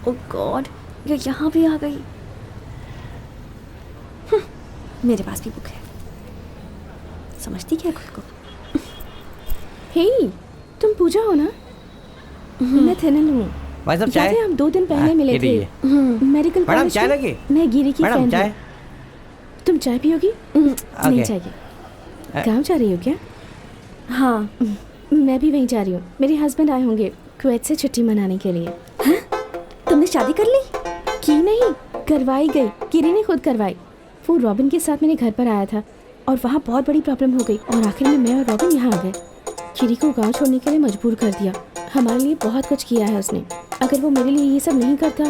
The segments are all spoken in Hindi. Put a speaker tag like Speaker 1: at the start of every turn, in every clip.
Speaker 1: ओह गॉड, ये यहाँ भी आ गई। मेरे पास भी बुक है, समझती क्या खुद को। हे, तुम पूजा हो ना? मैं थेनल हूँ।
Speaker 2: भाई साहब चाय।
Speaker 1: हम 2 दिन पहले मिले थे मेडिकल
Speaker 2: मैडम चाय लगी?
Speaker 1: मैं गिरी की
Speaker 2: मैडम चाय।
Speaker 1: तुम चाय पियोगी? नहीं चाहिए। गाँव जा रही हो क्या? हाँ, मैं भी वहीं जा रही हूँ। मेरे हस्बैंड आए होंगे कुवैत से छुट्टी मनाने के लिए। हाँ? तुमने शादी कर ली? की नहीं, करवाई गई। गिरी ने खुद करवाई। वो रॉबिन के साथ मेरे घर पर आया था और वहाँ बहुत बड़ी प्रॉब्लम हो गई और आखिर में मैं और रॉबिन यहाँ आ गए। गिरी को गांव छोड़ने के लिए मजबूर कर दिया। हमारे लिए बहुत कुछ किया है उसने। अगर वो मेरे लिए ये सब नहीं करता।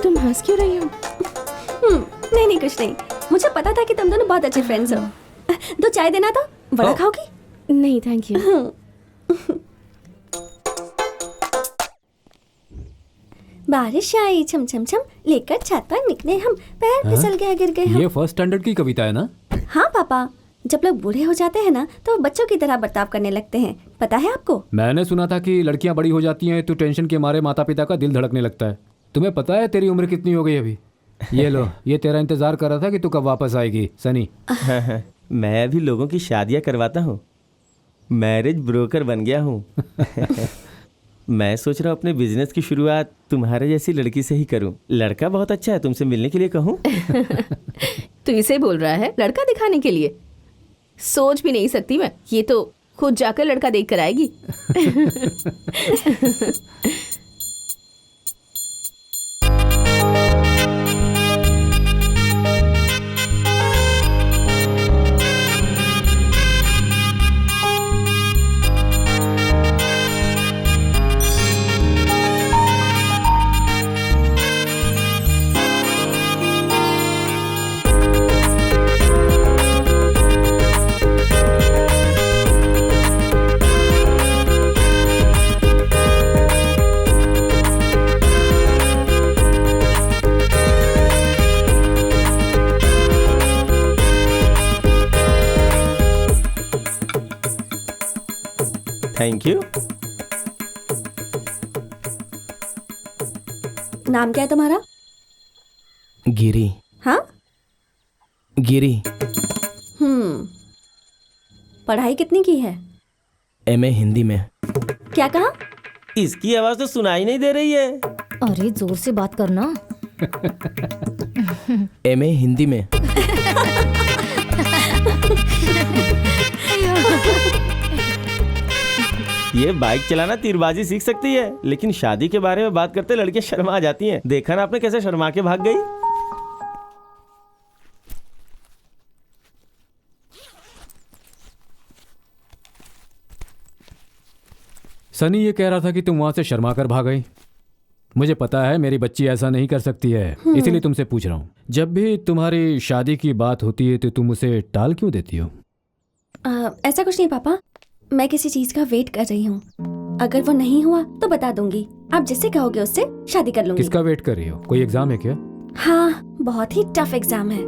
Speaker 1: तुम हंस क्यों रही हो?
Speaker 3: नहीं कुछ नहीं, मुझे पता था कि तुम दोनों बहुत अच्छे फ्रेंड्स हो। 2 चाय देना था। वड़ा खाओगी?
Speaker 1: नहीं थैंक यू।
Speaker 3: बारिश आई छम छम छम, लेकर छत पर निकले हम, पैर फिसल गया गिर गए हम।
Speaker 4: ये फर्स्ट स्टैंडर्ड की कविता है ना?
Speaker 3: हाँ पापा, जब लोग बूढ़े हो जाते हैं ना तो बच्चों की तरह बर्ताव करने लगते हैं, पता है आपको?
Speaker 4: मैंने सुना था कि लड़कियां बड़ी हो जाती हैं तो टेंशन के मारे माता पिता का दिल धड़कने लगता है। तुम्हें पता है तेरी उम्र कितनी हो गई अभी? ये लो, ये तेरा इंतजार कर रहा था कि तू कब वापस आएगी सनी।
Speaker 2: मैं अभी लोगों की शादियां करवाता हूँ, मैरिज ब्रोकर बन गया हूँ। मैं सोच रहा हूँ अपने बिजनेस की शुरुआत तुम्हारे जैसी लड़की से ही करूँ। लड़का बहुत अच्छा है, तुमसे मिलने के लिए कहूँ?
Speaker 1: तू इसे बोल रहा है लड़का दिखाने के लिए? सोच भी नहीं सकती मैं, ये तो खुद जाकर लड़का देख कर आएगी।
Speaker 2: Thank you.
Speaker 3: नाम क्या है तुम्हारा?
Speaker 2: गिरी।
Speaker 3: हाँ,
Speaker 2: गिरी।
Speaker 3: पढ़ाई कितनी की है?
Speaker 2: एमए हिंदी में।
Speaker 3: क्या कहा?
Speaker 2: इसकी आवाज तो सुनाई नहीं दे रही है।
Speaker 5: अरे जोर से बात करना।
Speaker 2: एमए हिंदी में। ये बाइक चलाना तीरबाजी सीख सकती है, लेकिन शादी के बारे में बात करते लड़कियां शर्मा जाती हैं। देखा ना आपने कैसे शर्मा के भाग गई?
Speaker 4: सनी ये कह रहा था कि तुम वहां से शर्मा कर भाग गई। मुझे पता है मेरी बच्ची ऐसा नहीं कर सकती है, इसीलिए तुमसे पूछ रहा हूँ। जब भी तुम्हारी शादी की बात होती है तो तुम उसे टाल क्यों देती हो?
Speaker 3: ऐसा कुछ नहीं पापा, मैं किसी चीज का वेट कर रही हूँ। अगर वो नहीं हुआ तो बता दूंगी। आप जिससे कहोगे उससे शादी कर लूंगी।
Speaker 4: किसका वेट कर रही हो? कोई एग्जाम है क्या?
Speaker 3: हाँ, बहुत ही टफ एग्जाम है।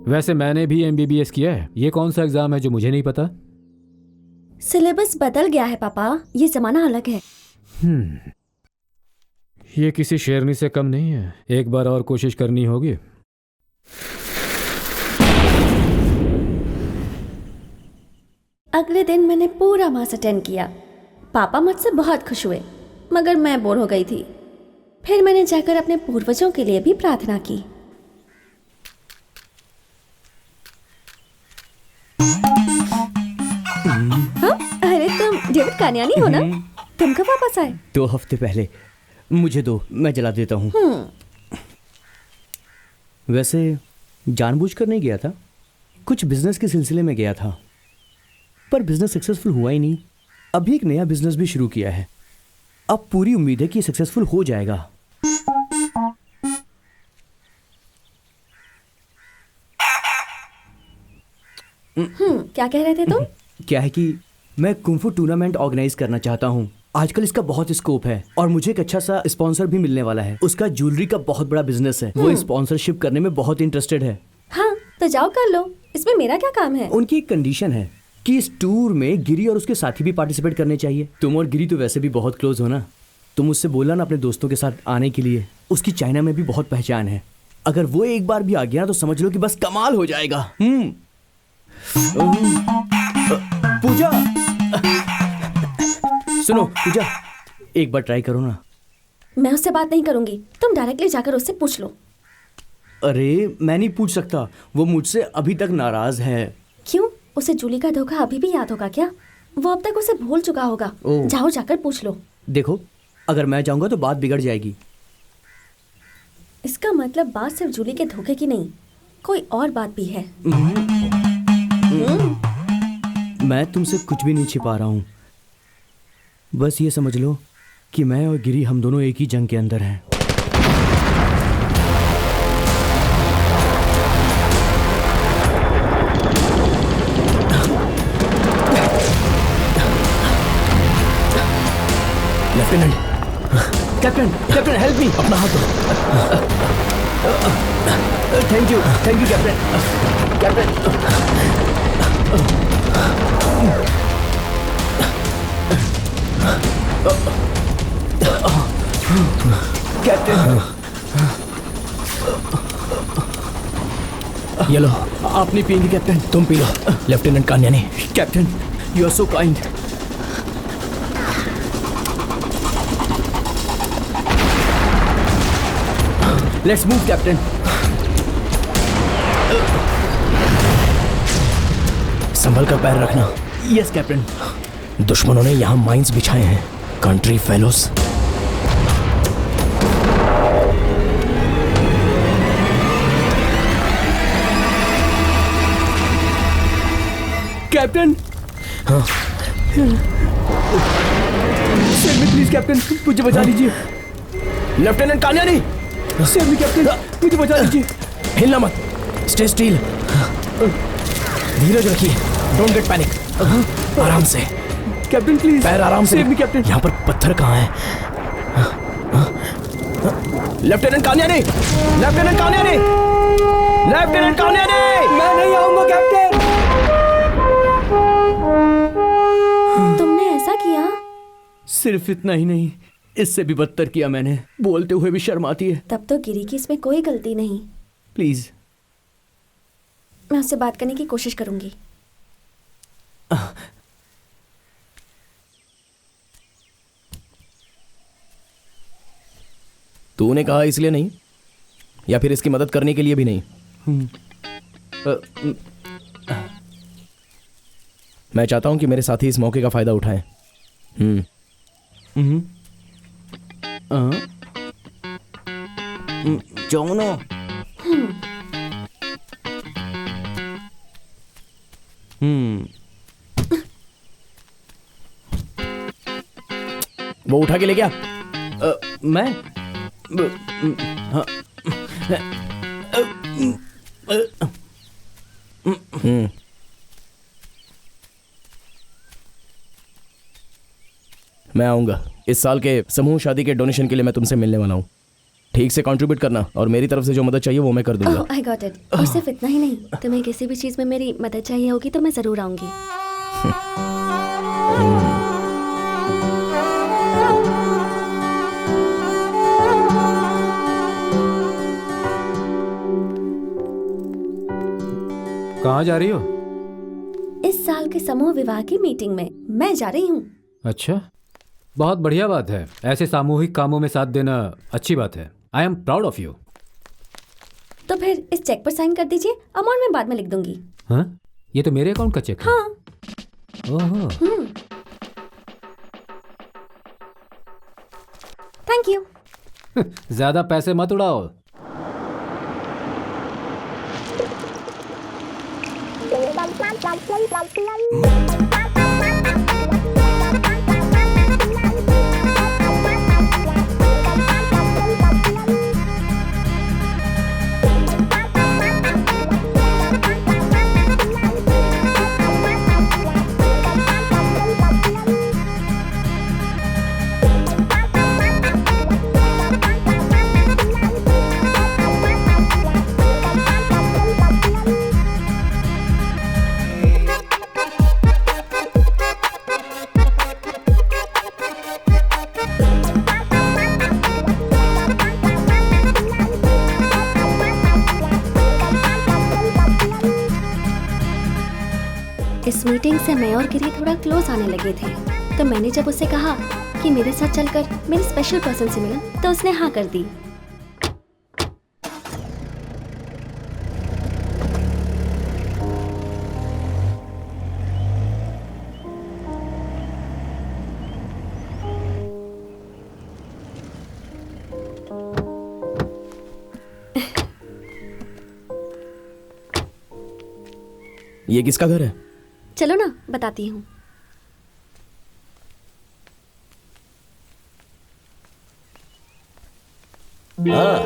Speaker 4: वैसे मैंने भी एमबीबीएस किया है। ये कौन सा एग्जाम है जो मुझे नहीं पता?
Speaker 3: सिलेबस बदल गया है पापा, ये जमाना अलग है।
Speaker 4: ये किसी शेरनी से कम नहीं है। एक बार और कोशिश करनी होगी।
Speaker 3: अगले दिन मैंने पूरा मास अटेंड किया। पापा मुझसे बहुत खुश हुए, मगर मैं बोर हो गई थी। फिर मैंने जाकर अपने पूर्वजों के लिए भी प्रार्थना की। हाँ? अरे तुम डेविड कानियानी हो ना? तुम कब वापस आए?
Speaker 2: 2 हफ्ते पहले। मुझे दो, मैं जला देता हूँ। वैसे जानबूझकर नहीं गया था, कुछ बिजनेस के सिलसिले में गया था, पर बिजनेस सक्सेसफुल हुआ ही नहीं। अभी एक नया बिजनेस भी शुरू किया है। अब पूरी उम्मीद है कि सक्सेसफुल हो जाएगा।
Speaker 3: क्या कह रहे थे तुम?
Speaker 2: क्या है कि मैं कुंफू टूर्नामेंट ऑर्गेनाइज करना चाहता हूँ। आजकल इसका बहुत स्कोप है और मुझे एक अच्छा सा स्पॉन्सर भी मिलने वाला है। उसका ज्वेलरी का बहुत बड़ा बिजनेस है। वो स्पॉन्सरशिप करने में बहुत इंटरेस्टेड है।
Speaker 3: हाँ, तो जाओ कर लो, इसमें मेरा क्या काम है?
Speaker 2: उनकी एक कंडीशन है कि इस टूर में गिरी और उसके साथी भी पार्टिसिपेट करने चाहिए। तुम और गिरी तो वैसे भी बहुत क्लोज हो ना।
Speaker 6: तुम उससे बोला ना अपने दोस्तों के साथ आने के लिए। उसकी चाइना में भी बहुत पहचान है। अगर वो एक बार भी आ गया ना तो समझ लो कि बस कमाल हो जाएगा। पूजा, सुनो पूजा, एक बार ट्राई करो ना।
Speaker 3: मैं उससे बात नहीं करूंगी, तुम डायरेक्टली जाकर उससे पूछ लो।
Speaker 6: अरे मैं नहीं पूछ सकता, वो मुझसे अभी तक नाराज है।
Speaker 3: क्यों? उसे जूली का धोखा अभी भी याद होगा क्या? वो अब तक उसे भूल चुका होगा। जाओ जाकर पूछ लो।
Speaker 6: देखो, अगर मैं जाऊंगा तो बात बिगड़ जाएगी।
Speaker 3: इसका मतलब बात सिर्फ जूली के धोखे की नहीं, कोई और बात भी है।
Speaker 6: मैं तुमसे कुछ भी नहीं छिपा रहा हूं। बस ये समझ लो कि मैं और गिरी हम दोनों एक ही जंग के अंदर हैं।
Speaker 7: Lieutenant,
Speaker 6: captain, captain help me.
Speaker 7: अपना हाथ दो।
Speaker 6: Thank you captain. Captain, captain,
Speaker 7: ये लो।
Speaker 6: आप नहीं पिएंगे कैप्टन?
Speaker 7: तुम पी लो। लेफ्टिनेंट कान्यानी।
Speaker 6: Captain, you are so kind. Let's move captain.
Speaker 7: संभल कर पैर रखना।
Speaker 6: Yes captain.
Speaker 7: दुश्मनों ने यहाँ माइंस बिछाए हैं। Country fellows.
Speaker 6: कैप्टन,
Speaker 7: हाँ।
Speaker 6: सेव मी प्लीज कैप्टन, मुझे बचा लीजिए।
Speaker 7: लेफ्टिनेंट कान्यानी,
Speaker 6: सेव मी कैप्टन, मुझे बचा लीजिए।
Speaker 7: हिलना मत। Stay steel. धीरज रखिए। Don't get panic. आराम से
Speaker 6: कैप्टन प्लीज,
Speaker 7: पैर आराम से।
Speaker 6: Save me captain.
Speaker 7: यहाँ पर पत्थर कहाँ है? लेफ्टिनेंट कान्यानी, लेफ्टिनेंट कान्यानी, लेफ्टिनेंट कान्यानी।
Speaker 6: मैं नहीं आऊंगा कैप्टन।
Speaker 3: तुमने ऐसा किया?
Speaker 6: सिर्फ इतना ही नहीं, इससे भी बदतर किया मैंने। बोलते हुए भी शर्म आती है।
Speaker 3: तब तो गिरी की इसमें कोई गलती नहीं।
Speaker 6: प्लीज।
Speaker 3: मैं उससे बात करने की कोशिश करूंगी।
Speaker 7: तूने कहा इसलिए नहीं, या फिर इसकी मदद करने के लिए भी नहीं? मैं चाहता हूं कि मेरे साथी इस मौके का फायदा उठाएं।
Speaker 6: जोनो।
Speaker 7: वो उठा के ले गया।
Speaker 6: मैं
Speaker 7: मैं आऊंगा। इस साल के समूह शादी के डोनेशन के लिए मैं तुमसे मिलने वाला हूँ। ठीक से कंट्रीब्यूट करना, और मेरी तरफ से जो मदद चाहिए वो मैं कर दूंगा।
Speaker 3: I got it. और सिर्फ इतना ही नहीं, तुम्हें किसी भी चीज में मेरी मदद चाहिए होगी तो मैं जरूर आऊंगी।
Speaker 4: कहाँ जा रही हो?
Speaker 3: इस साल के समूह विवाह की मीटिंग में मैं जा रही हूँ।
Speaker 4: अच्छा, बहुत बढ़िया बात है। ऐसे सामूहिक कामों में साथ देना अच्छी बात है। I am proud of you.
Speaker 3: तो फिर इस चेक पर साइन कर दीजिए, अमाउंट मैं बाद में लिख दूंगी।
Speaker 4: हाँ, ये तो मेरे अकाउंट का चेक है।
Speaker 3: हाँ।
Speaker 4: ओहो।
Speaker 3: Thank you.
Speaker 4: ज्यादा पैसे मत उड़ाओ।
Speaker 3: इस मीटिंग से मैं और गिरी थोड़ा क्लोज आने लगे थे, तो मैंने जब उससे कहा कि मेरे साथ चलकर मेरे स्पेशल पर्सन से मिला, तो उसने हाँ कर दी।
Speaker 7: ये किसका घर है?
Speaker 3: चलो ना बताती हूँ।
Speaker 8: हाँ,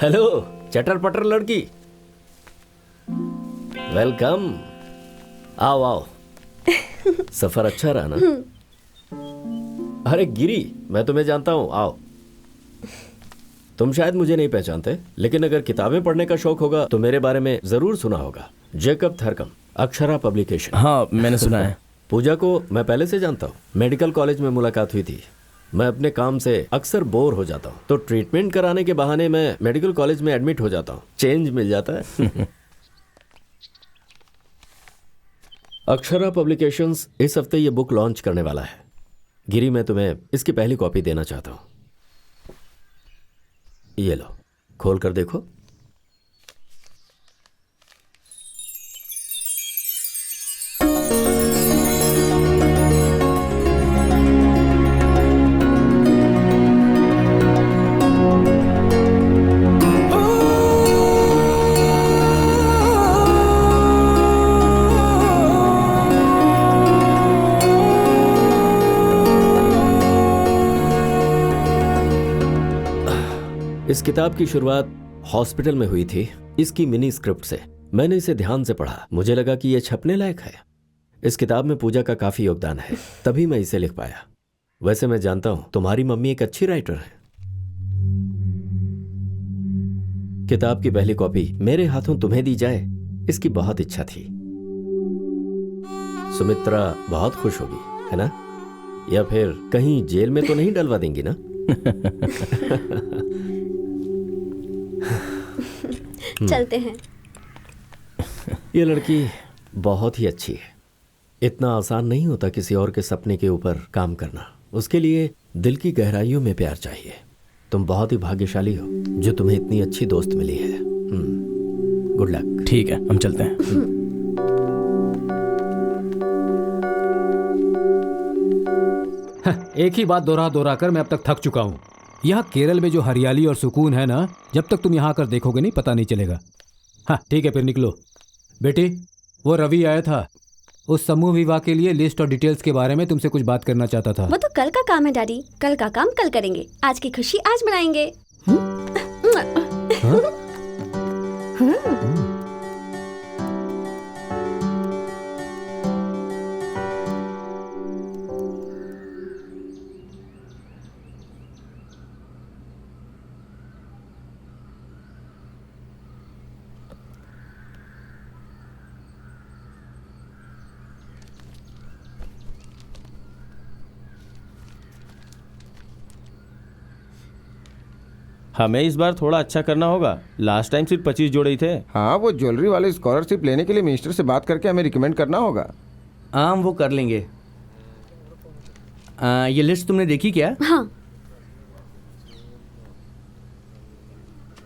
Speaker 8: हेलो चटर पटर लड़की, वेलकम। आओ आओ, सफर अच्छा रहा ना? अरे गिरी, मैं तुम्हें जानता हूँ, आओ। तुम शायद मुझे नहीं पहचानते, लेकिन अगर किताबें पढ़ने का शौक होगा तो मेरे बारे में जरूर सुना होगा। Jacob Tharakam, Akshara publication.
Speaker 7: हाँ, मैंने सुना है।
Speaker 8: पूजा को मैं पहले से जानता हूँ, मेडिकल कॉलेज में मुलाकात हुई थी। मैं अपने काम से अक्सर बोर हो जाता हूँ, तो ट्रीटमेंट कराने के बहाने मैं मेडिकल कॉलेज में एडमिट हो जाता हूँ, चेंज मिल जाता है। अक्षरा पब्लिकेशंस इस हफ्ते ये बुक लॉन्च करने वाला है। गिरी, मैं तुम्हें इसकी पहली कॉपी देना चाहता हूँ। ये लो, खोल कर देखो। इस किताब की शुरुआत हॉस्पिटल में हुई थी, इसकी मिनी स्क्रिप्ट से। मैंने इसे ध्यान से पढ़ा, मुझे लगा कि यह छपने लायक है। इस किताब में पूजा का काफी योगदान है, तभी मैं इसे लिख पाया। वैसे मैं जानता हूं तुम्हारी मम्मी एक अच्छी राइटर है। किताब की पहली कॉपी मेरे हाथों तुम्हें दी जाए, इसकी बहुत इच्छा थी। सुमित्रा बहुत खुश होगी, है ना? या फिर कहीं जेल में तो नहीं डलवा देंगी ना?
Speaker 3: चलते हैं।
Speaker 8: ये लड़की बहुत ही अच्छी है। इतना आसान नहीं होता किसी और के सपने के ऊपर काम करना। उसके लिए दिल की गहराइयों में प्यार चाहिए। तुम बहुत ही भाग्यशाली हो जो तुम्हें इतनी अच्छी दोस्त मिली है। Good luck.
Speaker 7: ठीक है, हम चलते हैं।
Speaker 4: एक ही बात दोहरा दोहरा कर मैं अब तक थक चुका हूँ। यहाँ केरल में जो हरियाली और सुकून है ना, जब तक तुम यहाँ आकर देखोगे नहीं पता नहीं चलेगा। हाँ ठीक है, फिर निकलो। बेटी, वो रवि आया था, उस समूह विवाह के लिए लिस्ट और डिटेल्स के बारे में तुमसे कुछ बात करना चाहता था।
Speaker 3: वो तो कल का काम है डैडी, कल का काम कल करेंगे, आज की खुशी आज मनाएंगे।
Speaker 2: हमें इस बार थोड़ा अच्छा करना होगा। लास्ट टाइम सिर्फ 25 जोड़े ही थे।
Speaker 9: हाँ, वो ज्वेलरी वाले स्कॉलरशिप लेने के लिए मिनिस्टर से बात करके हमें रिकमेंड करना होगा।
Speaker 6: हाँ, वो कर लेंगे। ये लिस्ट तुमने देखी क्या?
Speaker 3: हाँ।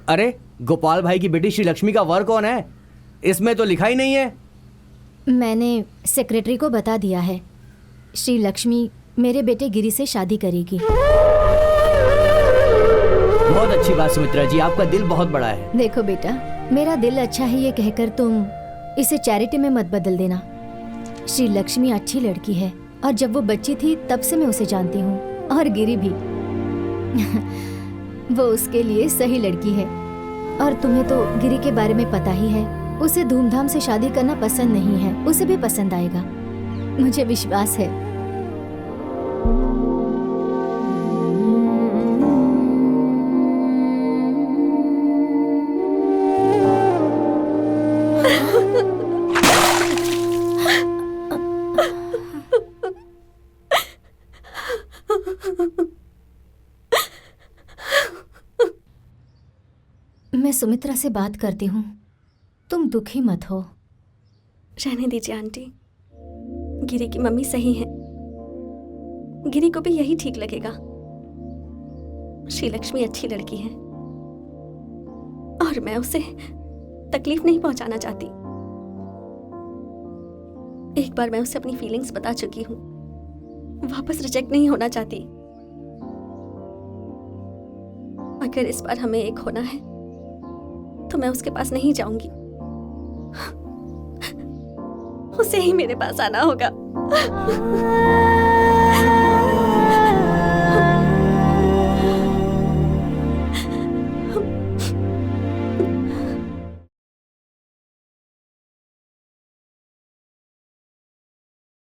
Speaker 6: अरे, गोपाल भाई की बेटी श्री लक्ष्मी का वर कौन है? इसमें तो लिखा ही नहीं है।
Speaker 5: मैंने सेक्रेटरी को बता दिया है। श्री लक्ष्मी मेरे बेटे गिरी से शादी करेगी।
Speaker 6: बहुत अच्छी बात सुमित्रा जी, आपका दिल बहुत बड़ा है।
Speaker 5: देखो बेटा, मेरा दिल अच्छा है ये कहकर तुम इसे चैरिटी में मत बदल देना। श्री लक्ष्मी अच्छी लड़की है और जब वो बच्ची थी तब से मैं उसे जानती हूँ, और गिरी भी। वो उसके लिए सही लड़की है। और तुम्हें तो गिरी के बारे में पता ही है, उसे धूमधाम से शादी करना पसंद नहीं है। उसे भी पसंद आएगा, मुझे विश्वास है। मैं सुमित्रा से बात करती हूँ, तुम दुखी मत हो।
Speaker 3: रहने दीजिए आंटी, गिरी की मम्मी सही है, गिरी को भी यही ठीक लगेगा। श्री लक्ष्मी अच्छी लड़की है और मैं उसे तकलीफ नहीं पहुंचाना चाहती। एक बार मैं उसे अपनी फीलिंग्स बता चुकी हूं, वापस रिजेक्ट नहीं होना चाहती। अगर इस बार हमें एक होना है तो मैं उसके पास नहीं जाऊंगी, उसे ही मेरे पास आना होगा।